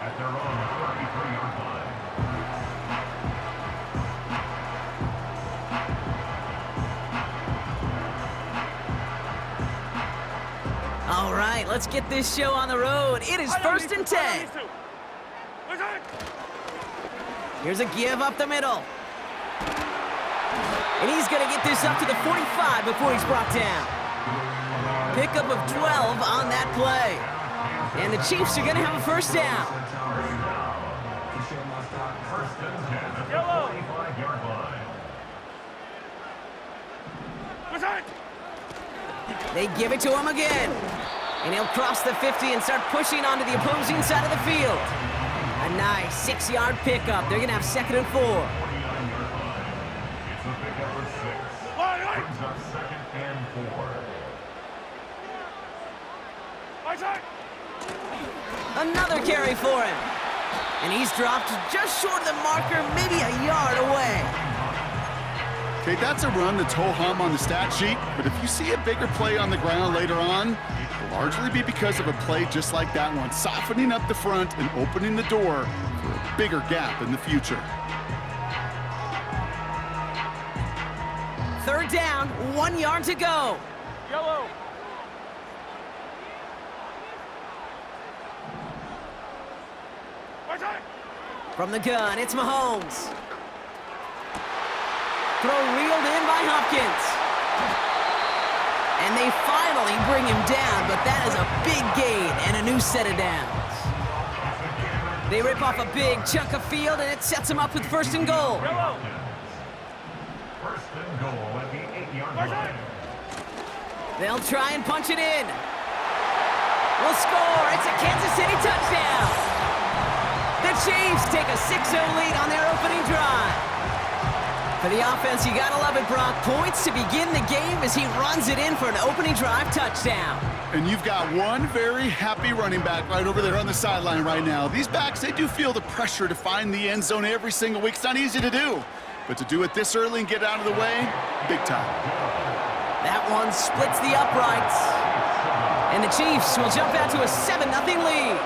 At their own 33-yard line. All right, let's get this show on the road. It is 1st and 10. Here's a give up the middle. And he's going to get this up to the 45 before he's brought down. Pickup of 12 on that play. And the Chiefs are going to have a first down. First and 10 at the 45-yard line. They give it to him again. And he'll cross the 50 and start pushing onto the opposing side of the field. A nice 6-yard pickup. They're going to have 2nd and 4. 49-yard line. It's a pickup of 6. Brings up 2nd and 4. Another carry for him. And he's dropped just short of the marker, maybe a yard away. Okay, that's a run that's ho-hum on the stat sheet, but if you see a bigger play on the ground later on, it'll largely be because of a play just like that one, softening up the front and opening the door for a bigger gap in the future. 3rd down, 1 yard to go. Yellow. From the gun, it's Mahomes. Throw reeled in by Hopkins. And they finally bring him down, but that is a big gain and a new set of downs. They rip off a big chunk of field, and it sets them up with 1st and goal. First and goal at the 8-yard line. They'll try and punch it in. Will score. It's a Kansas City touchdown. The Chiefs take a 6-0 lead on their opening drive. For the offense, you gotta love it, Brock. Points to begin the game as he runs it in for an opening drive touchdown. And you've got one very happy running back right over there on the sideline right now. These backs, they do feel the pressure to find the end zone every single week. It's not easy to do. But to do it this early and get out of the way, big time. That one splits the uprights. And the Chiefs will jump out to a 7-0 lead.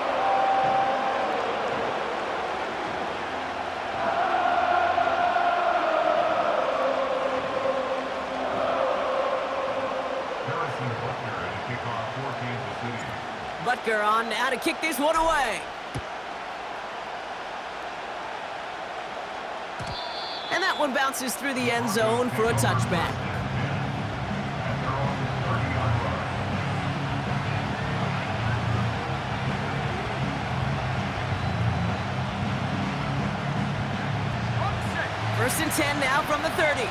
Butker on now to kick this one away. And that one bounces through the end zone for a touchback. First and 10 now from the 30.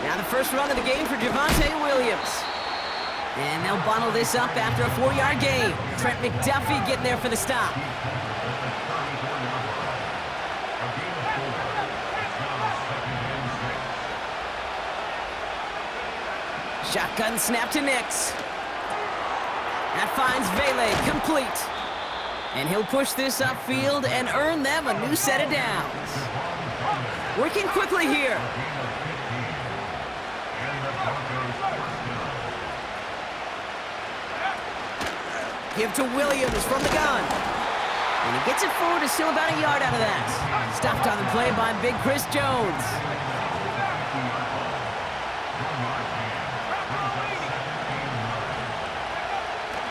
Now the first run of the game for Javonte Williams. And they'll bundle this up after a 4-yard gain. Trent McDuffie getting there for the stop. Shotgun snap to Nix. That finds Vele complete. And he'll push this upfield and earn them a new set of downs. Working quickly here. Give to Williams from the gun. And he gets it forward to still about a yard out of that. Stopped on the play by Big Chris Jones.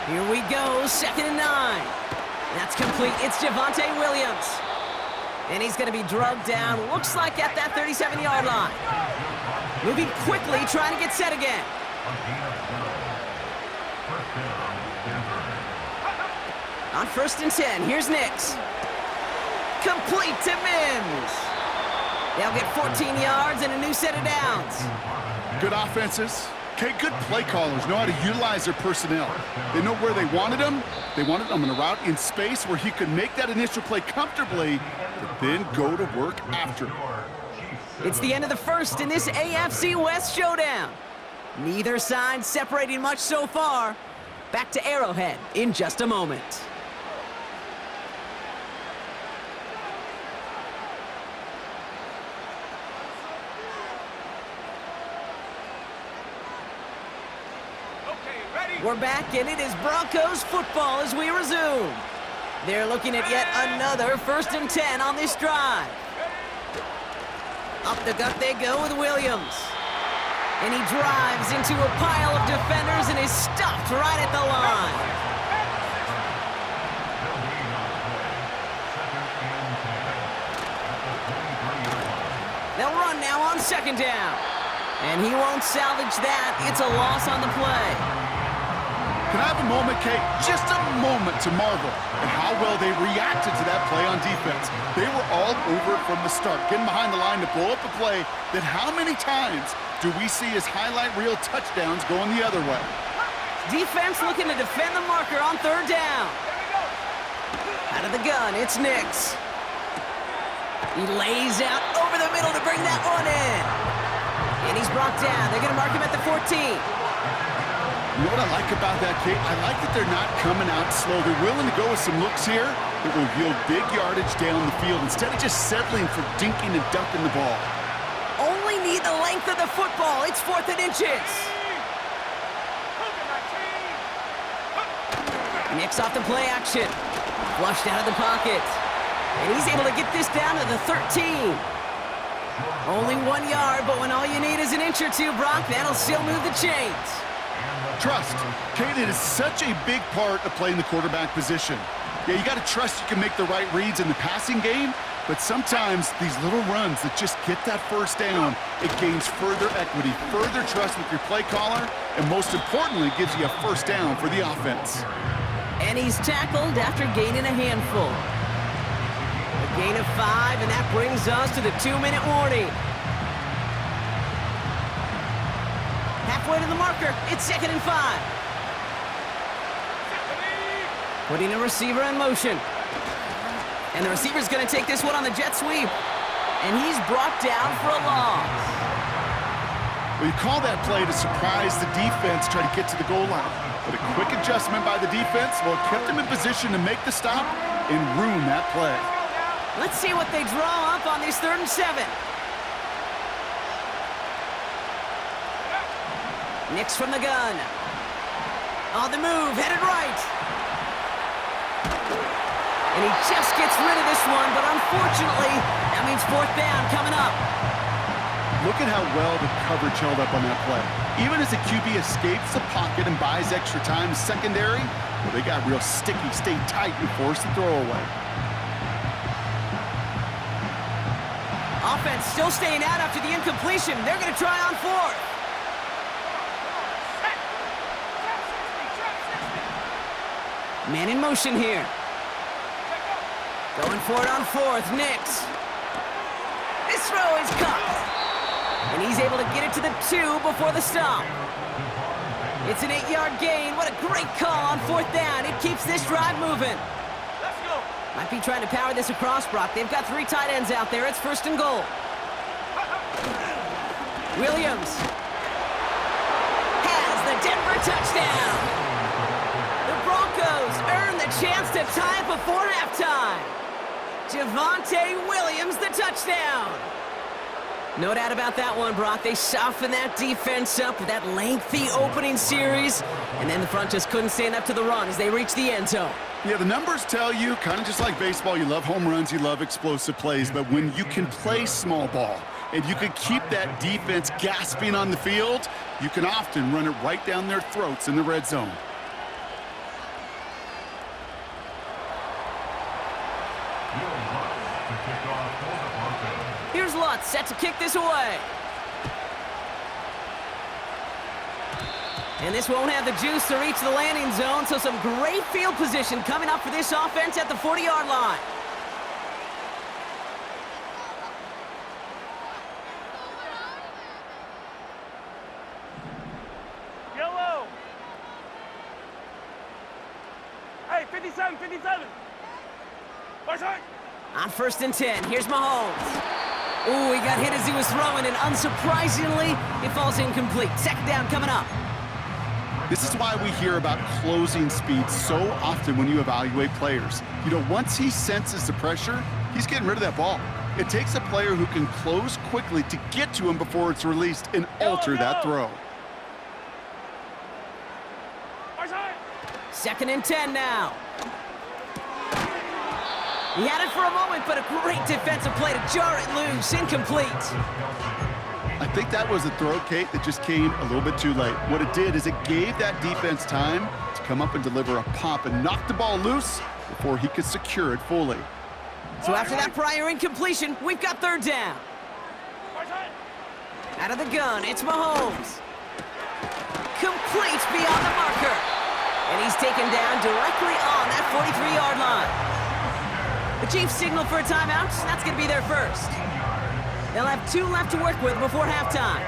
Here we go, 2nd and 9. That's complete. It's Javonte Williams. And he's going to be drugged down, looks like at that 37-yard line. Moving quickly, trying to get set again. On 1st and 10, here's Nix. Complete to Mims. They'll get 14 yards and a new set of downs. Good offenses. Okay, good play callers know how to utilize their personnel. They know where they wanted him. They wanted him in a route in space where he could make that initial play comfortably, but then go to work after. It's the end of the first in this AFC West showdown. Neither side separating much so far. Back to Arrowhead in just a moment. We're back, and it is Broncos football as we resume. They're looking at yet another 1st and 10 on this drive. Up the gut they go with Williams. And he drives into a pile of defenders and is stopped right at the line. They'll run now on 2nd down. And he won't salvage that. It's a loss on the play. Can I have a moment, Kate? Just a moment to marvel at how well they reacted to that play on defense. They were all over it from the start, getting behind the line to blow up a play that how many times do we see as highlight reel touchdowns going the other way? Defense looking to defend the marker on 3rd down. Out of the gun, it's Nix. He lays out over the middle to bring that one in. And he's brought down. They're going to mark him at the 14. You know what I like about that, Kate? I like that they're not coming out slow. They're willing to go with some looks here that will yield big yardage down the field instead of just settling for dinking and ducking the ball. Only need the length of the football. It's 4th and inches. Nix off the play action. Flushed out of the pocket. And he's able to get this down to the 13. Only 1 yard, but when all you need is an inch or two, Brock, that'll still move the chains. Trust. Kate, it is such a big part of playing the quarterback position. Yeah, you got to trust you can make the right reads in the passing game, but sometimes these little runs that just get that 1st down, it gains further equity, further trust with your play caller, and most importantly, gives you a 1st down for the offense. And he's tackled after gaining a handful. A gain of 5, and that brings us to the 2-minute warning. Halfway to the marker, it's 2nd and 5. Putting a receiver in motion. And the receiver's going to take this one on the jet sweep. And he's brought down for a loss. Well, you call that play to surprise the defense, try to get to the goal line. But a quick adjustment by the defense, well, it kept them in position to make the stop and ruin that play. Let's see what they draw up on this 3rd and 7. Nix from the gun. On the move, headed right. And he just gets rid of this one, but unfortunately, that means 4th down coming up. Look at how well the coverage held up on that play. Even as the QB escapes the pocket and buys extra time secondary, well, they got real sticky, stayed tight, and forced the throw away. Offense still staying out after the incompletion. They're going to try on 4th. Man in motion here. Going for it on 4th, Nix. This throw is caught. And he's able to get it to the 2 before the stop. It's an 8-yard gain. What a great call on 4th down. It keeps this drive moving. Let's go. Might be trying to power this across, Brock. They've got 3 tight ends out there. It's 1st and goal. Williams has the Denver touchdown. The Broncos earn the chance to tie it before halftime. Javonte Williams, the touchdown. No doubt about that one, Brock. They softened that defense up with that lengthy opening series, and then the front just couldn't stand up to the run as they reached the end zone. Yeah, the numbers tell you, kind of just like baseball, you love home runs, you love explosive plays, but when you can play small ball and you can keep that defense gasping on the field, you can often run it right down their throats in the red zone. Here's Lutz set to kick this away. And this won't have the juice to reach the landing zone, so some great field position coming up for this offense at the 40-yard line. Yellow. Hey, 57, 57. Watch out. On 1st and 10, here's Mahomes. Ooh, he got hit as he was throwing, and unsurprisingly, it falls incomplete. Second down coming up. This is why we hear about closing speed so often when you evaluate players. You know, once he senses the pressure, he's getting rid of that ball. It takes a player who can close quickly to get to him before it's released and alter that throw. Second and 10 now. He had it for a moment, but a great defensive play to jar it loose. Incomplete. I think that was a throw, Kate, that just came a little bit too late. What it did is it gave that defense time to come up and deliver a pop and knock the ball loose before he could secure it fully. So after that prior incompletion, we've got third down. Out of the gun, it's Mahomes. Complete beyond the marker. And he's taken down directly on that 43-yard line. The Chiefs signal for a timeout, and that's going to be their first. They'll have 2 left to work with before halftime.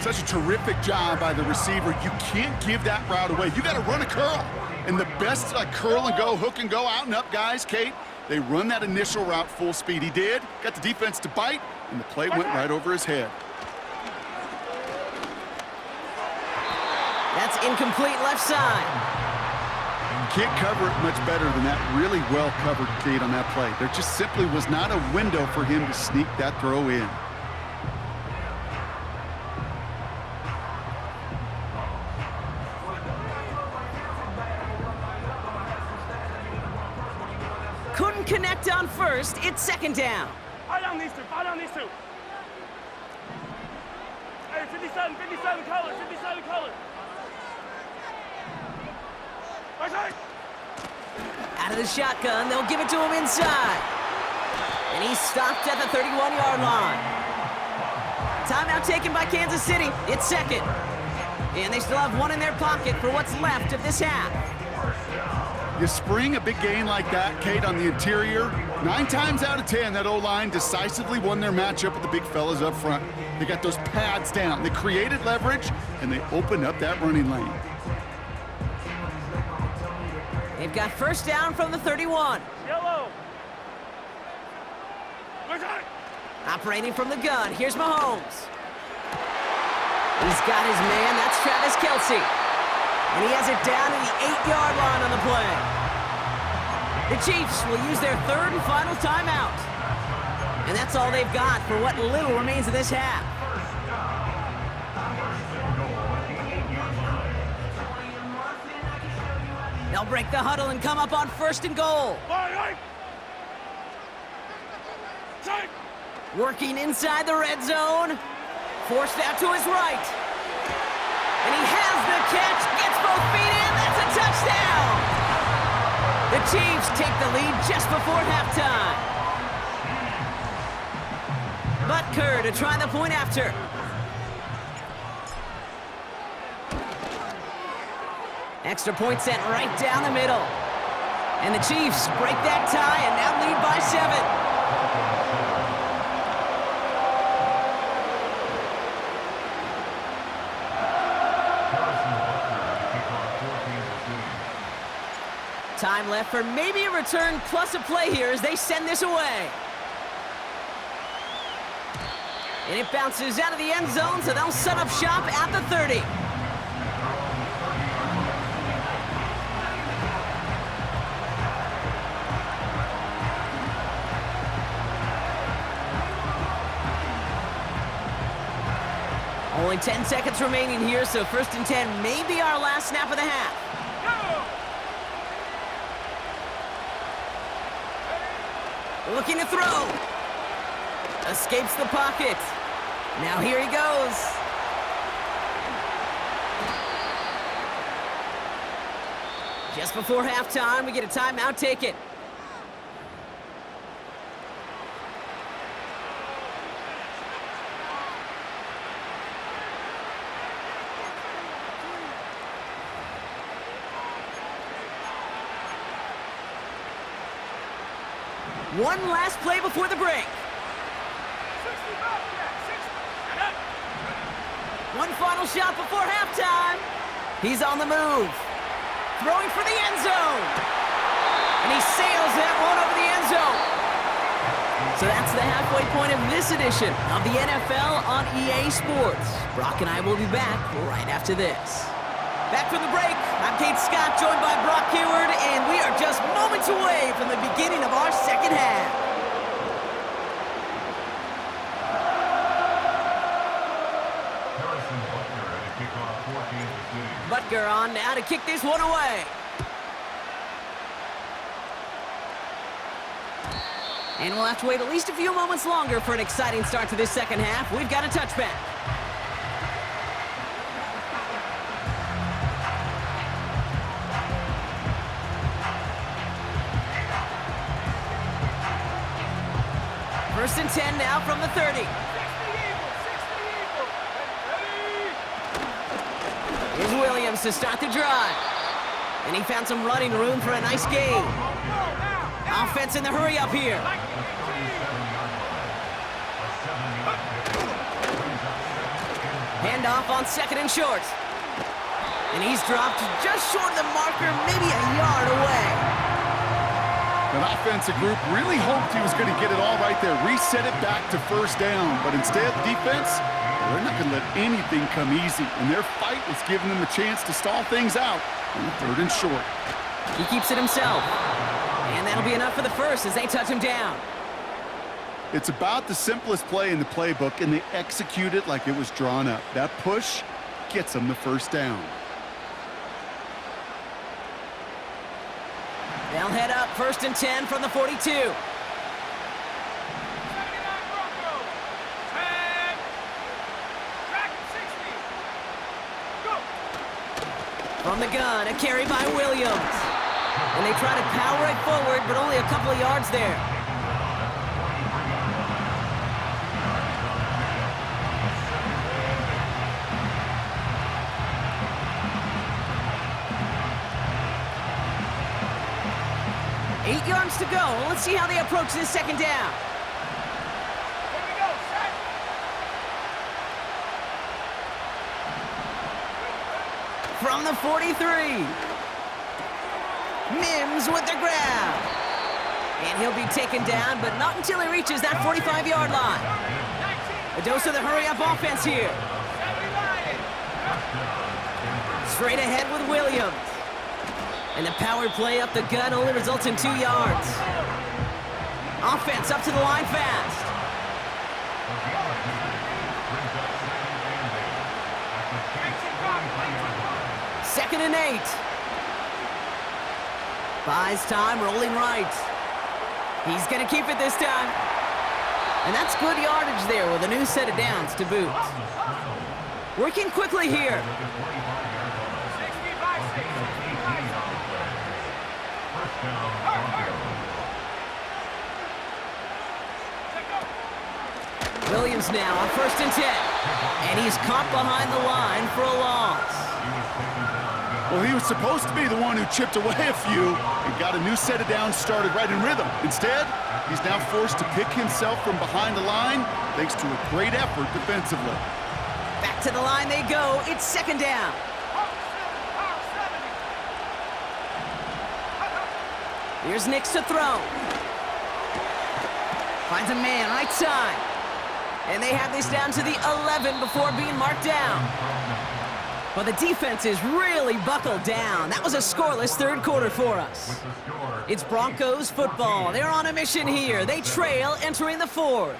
Such a terrific job by the receiver. You can't give that route away. You got to run a curl. And the best curl and go, hook and go, out and up guys, Kate, they run that initial route full speed. He did, got the defense to bite, and the play went right over his head. That's incomplete left side. You can't cover it much better than that. Really well covered, Kate, on that play. There just simply was not a window for him to sneak that throw in. Couldn't connect on first. It's second down. Fire down these two. Fire down these two. Hey, 57 color. 57 color. Out of the shotgun, they'll give it to him inside. And he's stopped at the 31-yard line. Timeout taken by Kansas City. It's second. And they still have 1 in their pocket for what's left of this half. You spring a big gain like that, Kate, on the interior, 9 times out of 10, that O-line decisively won their matchup with the big fellas up front. They got those pads down. They created leverage, and they opened up that running lane. They've got first down from the 31. Yellow. Operating from the gun, here's Mahomes. He's got his man, that's Travis Kelce. And he has it down to the 8-yard line on the play. The Chiefs will use their third and final timeout. And that's all they've got for what little remains of this half. They'll break the huddle and come up on first and goal. Working inside the red zone. Forced out to his right. And he has the catch, gets both feet in, that's a touchdown! The Chiefs take the lead just before halftime. Butker to try the point after. Extra point sent right down the middle. And the Chiefs break that tie and now lead by 7. Time left for maybe a return plus a play here as they send this away. And it bounces out of the end zone, so they'll set up shop at the 30. Only 10 seconds remaining here, so first and 10 may be our last snap of the half. Looking to throw. Escapes the pocket. Now here he goes. Just before halftime, we get a timeout taken. One last play before the break. One final shot before halftime. He's on the move. Throwing for the end zone. And he sails that one over the end zone. So that's the halfway point of this edition of the NFL on EA Sports. Brock and I will be back right after this. Back from the break, I'm Kate Scott, joined by Brock Hayward, and we are just moments away from the beginning of our second half. Butker on now to kick this one away. And we'll have to wait at least a few moments longer for an exciting start to this second half. We've got a touchback. First and 10 now from the 30. Here's Williams to start the drive. And he found some running room for a nice gain. Offense in the hurry up here. Handoff on second and short. And he's dropped just short of the marker, maybe a yard away. That offensive group really hoped he was going to get it all right there, reset it back to first down. But instead, defense, they're not going to let anything come easy. And their fight is giving them a chance to stall things out on the third and short. He keeps it himself. And that'll be enough for the first as they touch him down. It's about the simplest play in the playbook, and they execute it like it was drawn up. That push gets them the first down. They'll head up first and 10 from the 42. From the gun, a carry by Williams. And they try to power it forward, but only a couple of yards there. Eight yards to go. Let's see how they approach this second down. Here we go, set. From the 43. Mims with the grab. And he'll be taken down, but not until he reaches that 45-yard line. A dose of the hurry-up offense here. Straight ahead with Williams. And the power play up the gut only results in 2 yards. Offense up to the line fast. Second and 8. Buys time, rolling right. He's going to keep it this time. And that's good yardage there with a new set of downs to boot. Working quickly here. Williams now on first and 10. And he's caught behind the line for a loss. Well, he was supposed to be the one who chipped away a few and got a new set of downs started right in rhythm. Instead, he's now forced to pick himself from behind the line thanks to a great effort defensively. Back to the line they go. It's second down. Here's Nix to throw. Finds a man right side. And they have this down to the 11 before being marked down. But the defense is really buckled down. That was a scoreless third quarter for us. It's Broncos football. They're on a mission here. They trail entering the fourth.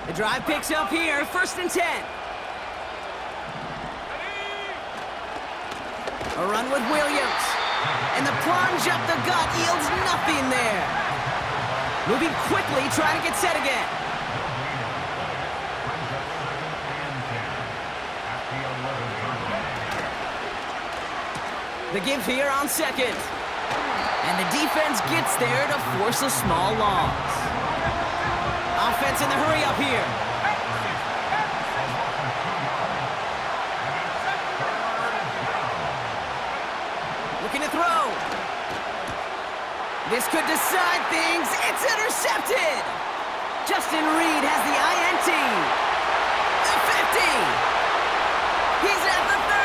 The drive picks up here, first and 10. A run with Williams. And the plunge up the gut yields nothing there. Moving quickly, trying to get set again. The give here on second. And the defense gets there to force a small loss. Offense in the hurry up here. Looking to throw. This could decide things. It's intercepted. Justin Reed has the INT. The 50. He's at the 30.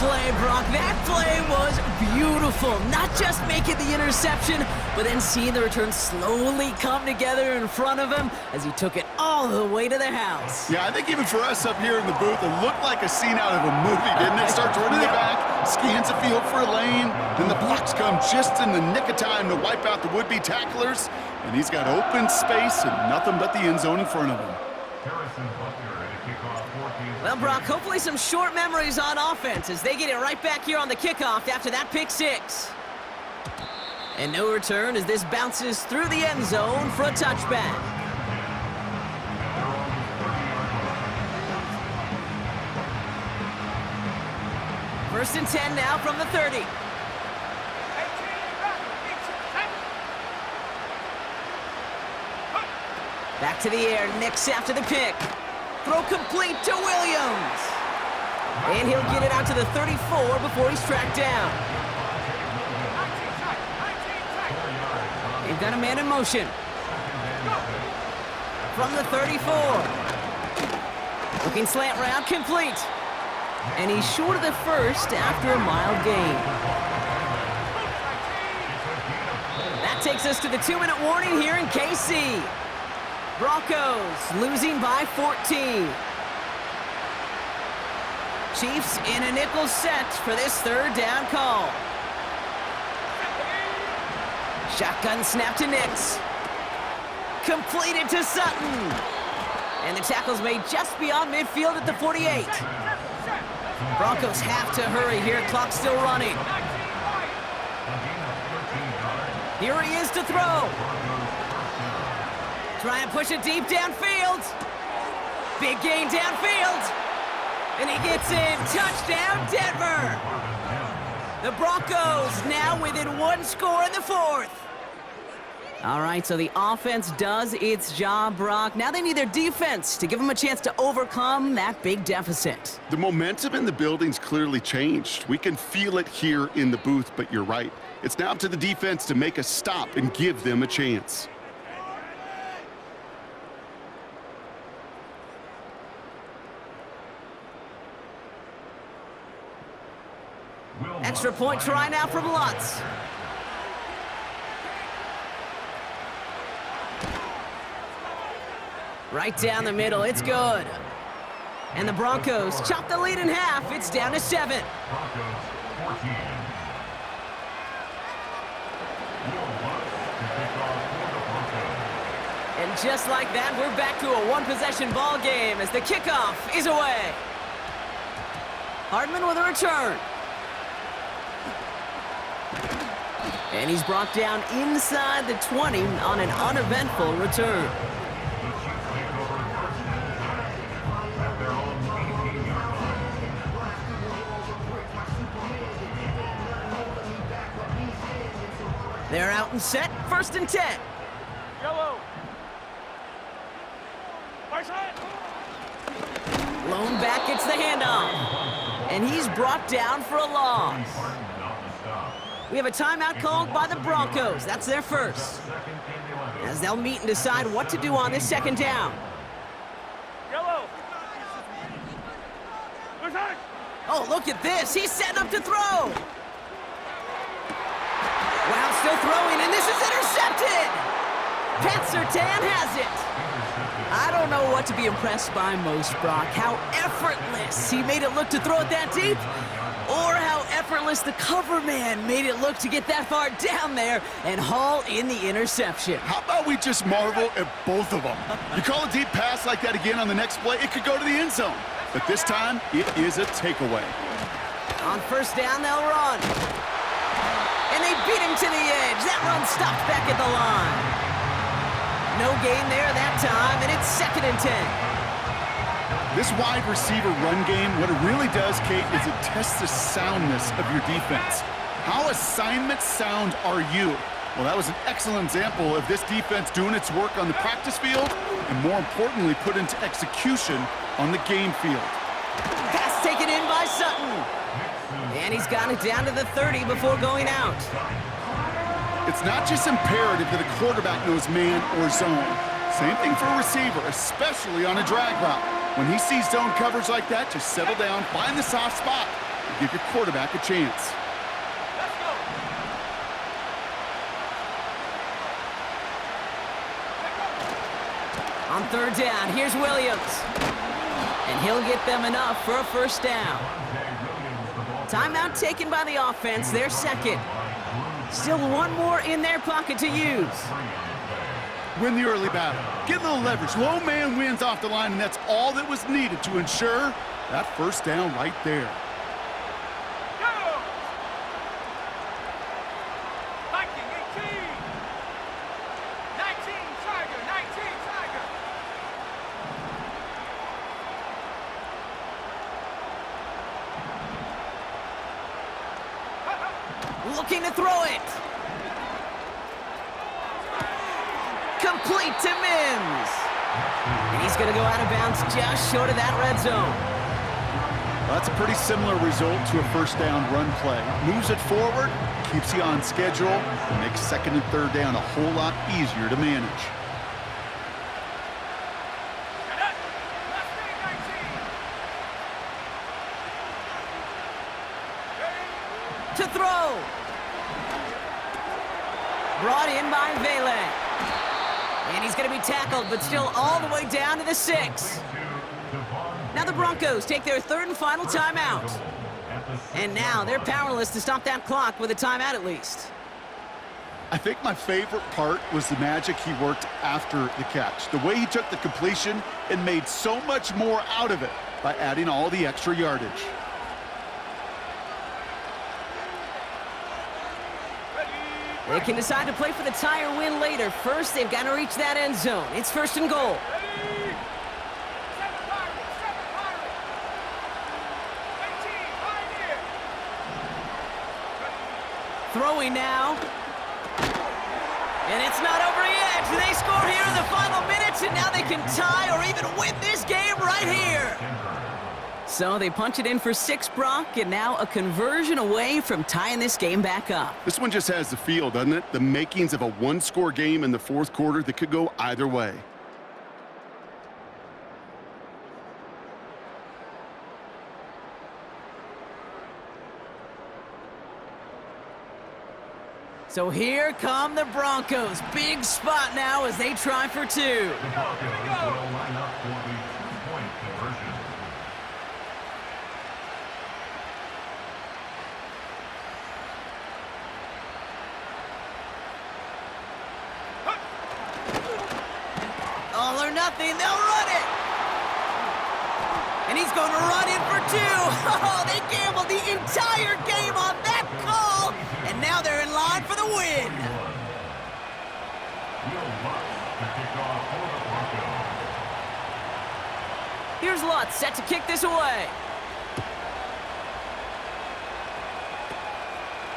play, Brock. That play was beautiful. Not just making the interception, but then seeing the return slowly come together in front of him as he took it all the way to the house. Yeah, I think even for us up here in the booth, it looked like a scene out of a movie, didn't it? Starts running it back, scans the field for a lane, then the blocks come just in the nick of time to wipe out the would-be tacklers, and he's got open space and nothing but the end zone in front of him. Well, Brock, hopefully some short memories on offense as they get it right back here on the kickoff after that pick six. And no return as this bounces through the end zone for a touchback. First and 10 now from the 30. Back to the air, Nix after the pick. Throw complete to Williams. And he'll get it out to the 34 before he's tracked down. They've got a man in motion. From the 34. Looking slant route, complete. And he's short of the first after a mild gain. That takes us to the 2-minute warning here in KC. Broncos losing by 14. Chiefs in a nickel set for this third down call. Shotgun snap to Nix. Completed to Sutton. And the tackle's made just beyond midfield at the 48. Broncos have to hurry here, clock still running. Here he is to throw. Try and push it deep downfield. Big gain downfield. And he gets in. Touchdown, Denver. The Broncos now within one score in the fourth. All right, so the offense does its job, Brock. Now they need their defense to give them a chance to overcome that big deficit. The momentum in the building's clearly changed. We can feel it here in the booth, but you're right. It's now up to the defense to make a stop and give them a chance. Extra point try now from Lutz. Right down the middle, it's good. And the Broncos chop the lead in half. It's down to 7. And just like that, we're back to a one-possession ball game as the kickoff is away. Hardman with a return. And he's brought down inside the 20 on an uneventful return. They're out and set, first and 10. Yellow. Lone back gets the handoff. And he's brought down for a loss. We have a timeout called by the Broncos. That's their first. As they'll meet and decide what to do on this second down. Yellow. Oh, look at this. He's setting up to throw. Wow, still throwing, and this is intercepted. Pat Surtain has it. I don't know what to be impressed by most, Brock. How effortless he made it look to throw it that deep, or how effortless the cover man made it look to get that far down there and haul in the interception. How about we just marvel at both of them? You call a deep pass like that again on the next play, it could go to the end zone. But this time, it is a takeaway. On first down, they'll run. And they beat him to the edge. That run stopped back at the line. No gain there that time, and it's second and 10. This wide receiver run game, what it really does, Kate, is it tests the soundness of your defense. How assignment sound are you? Well, that was an excellent example of this defense doing its work on the practice field and, more importantly, put into execution on the game field. Pass taken in by Sutton. And he's got it down to the 30 before going out. It's not just imperative that a quarterback knows man or zone. Same thing for a receiver, especially on a drag route. When he sees zone coverage like that, just settle down, find the soft spot, give your quarterback a chance. Let's go. On third down, here's Williams. And he'll get them enough for a first down. Timeout taken by the offense, their second. Still one more in their pocket to use. Win the early battle. Get a little leverage. Low man wins off the line, and that's all that was needed to ensure that first down right there. Go. Viking 18. 19 Tiger. 19 Tiger. Looking to throw it. Complete to Mims. And he's going to go out of bounds just short of that red zone. Well, that's a pretty similar result to a first down run play. Moves it forward, keeps you on schedule, and makes second and third down a whole lot easier to manage. To throw. Brought in by Vele. And he's going to be tackled, but still all the way down to the 6. Now the Broncos take their third and final timeout. And now they're powerless to stop that clock with a timeout at least. I think my favorite part was the magic he worked after the catch. The way he took the completion and made so much more out of it by adding all the extra yardage. They can decide to play for the tie or win later. First, they've got to reach that end zone. It's first and goal. Throwing now. And it's not over yet. They score here in the final minutes, and now they can tie or even win this game right here. So they punch it in for 6, Brock, and now a conversion away from tying this game back up. This one just has the feel, doesn't it? The makings of a one-score game in the fourth quarter that could go either way. So here come the Broncos. Big spot now as they try for 2. The Broncos will line up for the two-point conversion. All or nothing, they'll run it. And he's going to run in for 2. Oh, they gambled the entire game on that call. And now they're in line for the win. Here's Lutz set to kick this away.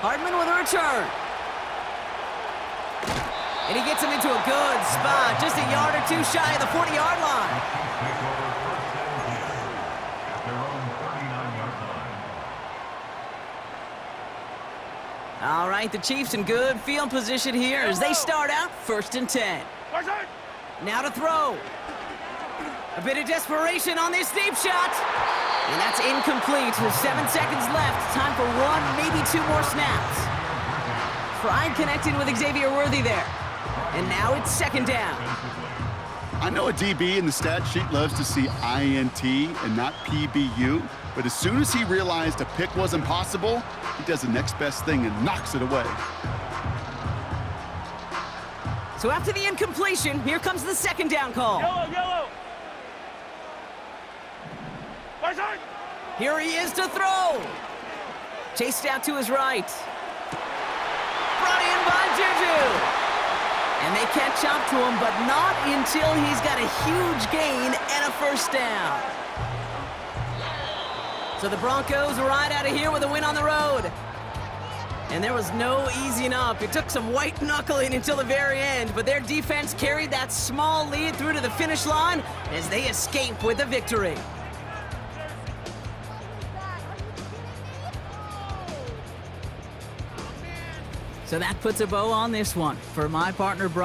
Hardman with a return. And he gets him into a good spot, just a yard or 2 shy of the 40-yard line. All right, the Chiefs in good field position here as they start out first and 10. Now to throw. A bit of desperation on this deep shot. And that's incomplete. 7 seconds left. Time for 1, maybe 2 more snaps. Tried connecting with Xavier Worthy there. And now it's second down. I know a DB in the stat sheet loves to see INT and not PBU, but as soon as he realized a pick wasn't possible, he does the next best thing and knocks it away. So after the incompletion, here comes the second down call. Yellow. Here he is to throw. Chased out to his right. Brought in by Juju. And they catch up to him, but not until he's got a huge gain and a first down. So the Broncos ride out of here with a win on the road. And there was no easing up. It took some white knuckling until the very end, but their defense carried that small lead through to the finish line as they escape with the victory. So that puts a bow on this one. For my partner, Brian.